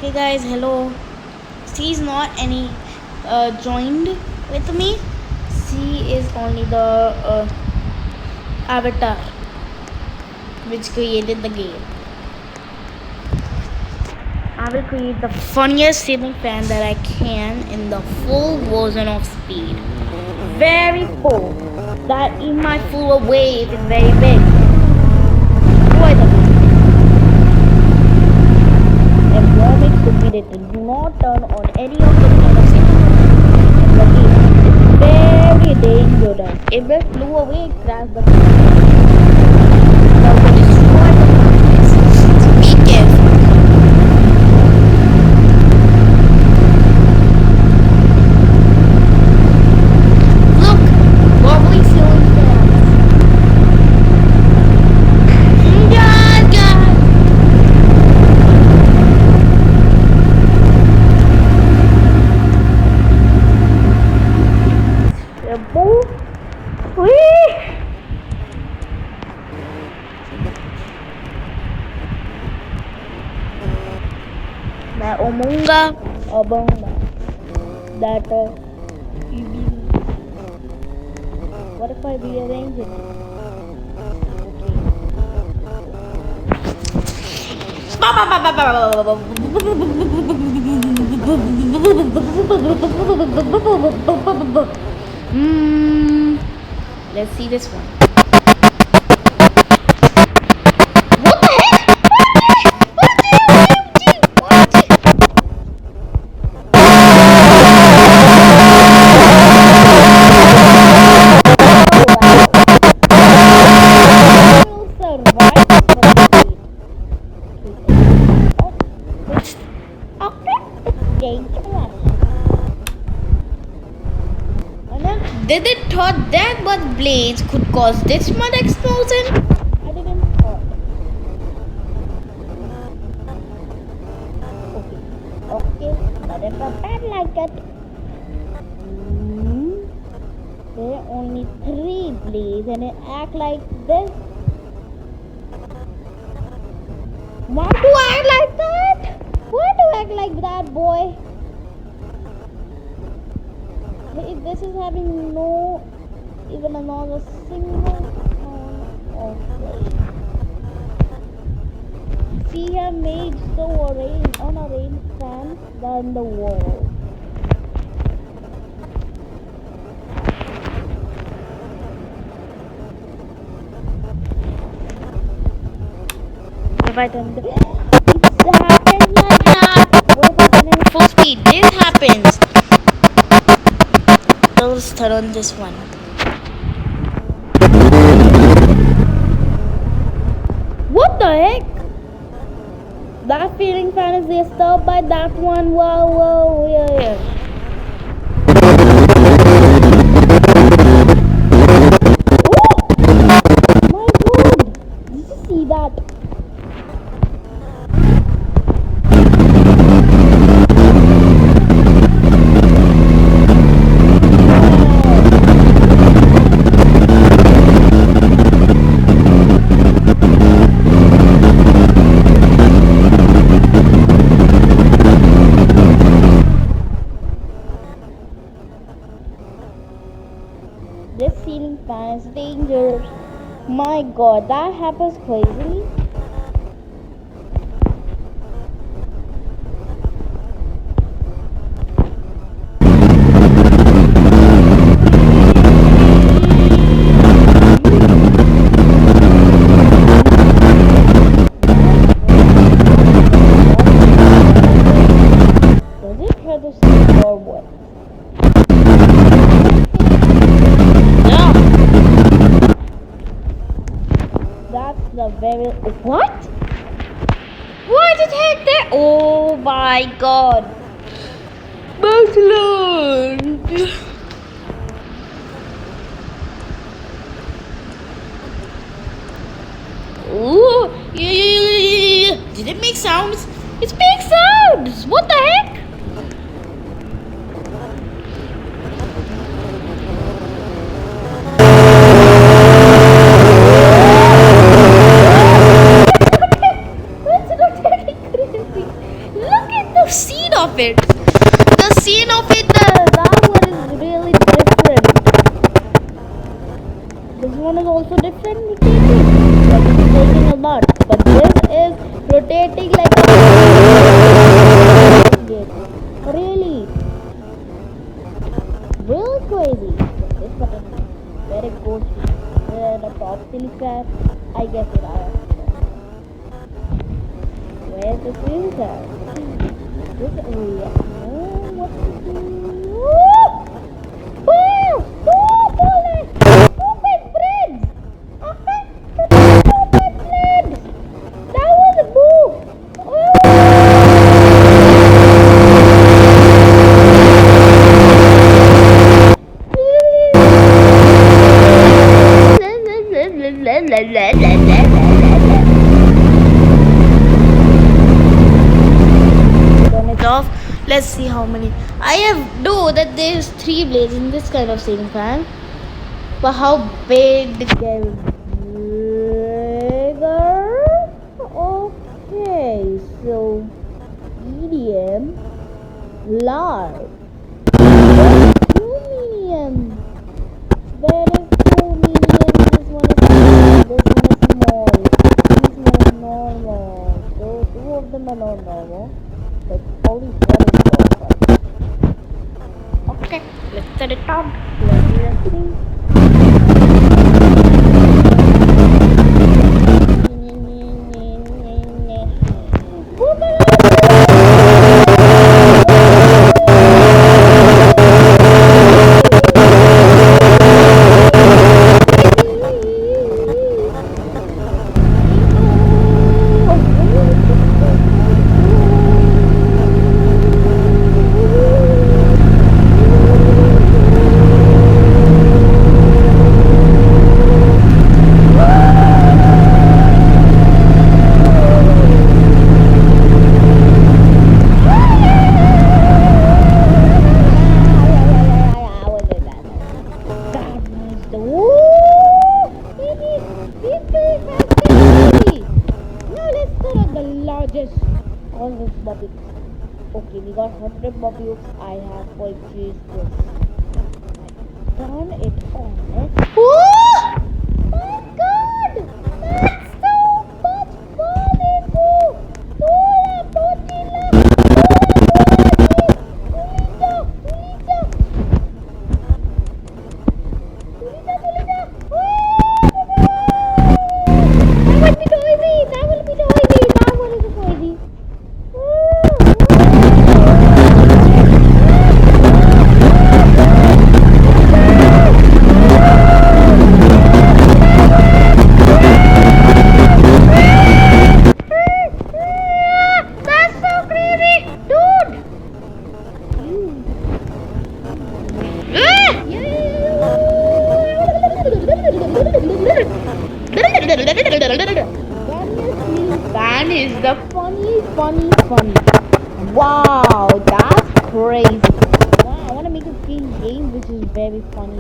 Okay guys, hello. C is not any joined with me. C is only the avatar which created the game. I will create the funniest ceiling fan that I can in the full version of speed. Very full. That in my full wave is very big. Destroy them. And warming stupidity. Do not turn on any of the kind of ceiling in the game. It's very dangerous. If it flew away, it crashed the game. Now to destroy the confidence. So be careful. मैं ओमूंगा और कहूँगा that you be what if I rearrange it? Let's see this one. Did it thought that what blades could cause this much explosion? I didn't thought. Okay, but if I bad like it. There are only 3 blades and it act like this. Why do I act like that? Why do I act like that, boy? If this is having no even another single sound of blade. See, I made so unarranged fans than the wall. If I turn it happens like that. What if I turn it in full speed? This happens. Let's turn on this one. What the heck? That ceiling fan is disturbed by that one. Whoa, yeah. Oh my god! Did you see that? This ceiling fan is dangerous. My god, that happens crazily. Does it try to see or what? The very what? What the heck there? Oh my god! Excellent! Ooh, yeah. Did it make sounds? It's big sounds. What the heck? Look at rotating. Like it's taking a lot. But this is rotating like a really, real crazy. This button is very good. The top silly crab. I guess it is. Where's the silly crab? This area. Oh, what's this? Oh, bullet! Stupid friends! Stupid friends! That was a move! Turn it off. Let's see how many. I have know that there's 3 blades in this kind of ceiling fan. But how big the game? Bigger? Okay, so medium, large. Two medium. There is 2 medium. This one is small. This one is small. This one is normal. So 2 of them are not normal. But only one is normal. Okay, let's set it down. Let's see. On this bobby. Okay, we got 100 bobby hooks. I have purchased this. Turn it on. Oh my god! That's so much fun! Tola, Potila! That will be noisy! That one is noisy! That's so crazy! Dude! Fan is the funny. Wow, that's crazy. Wow, I want to make a game which is very funny.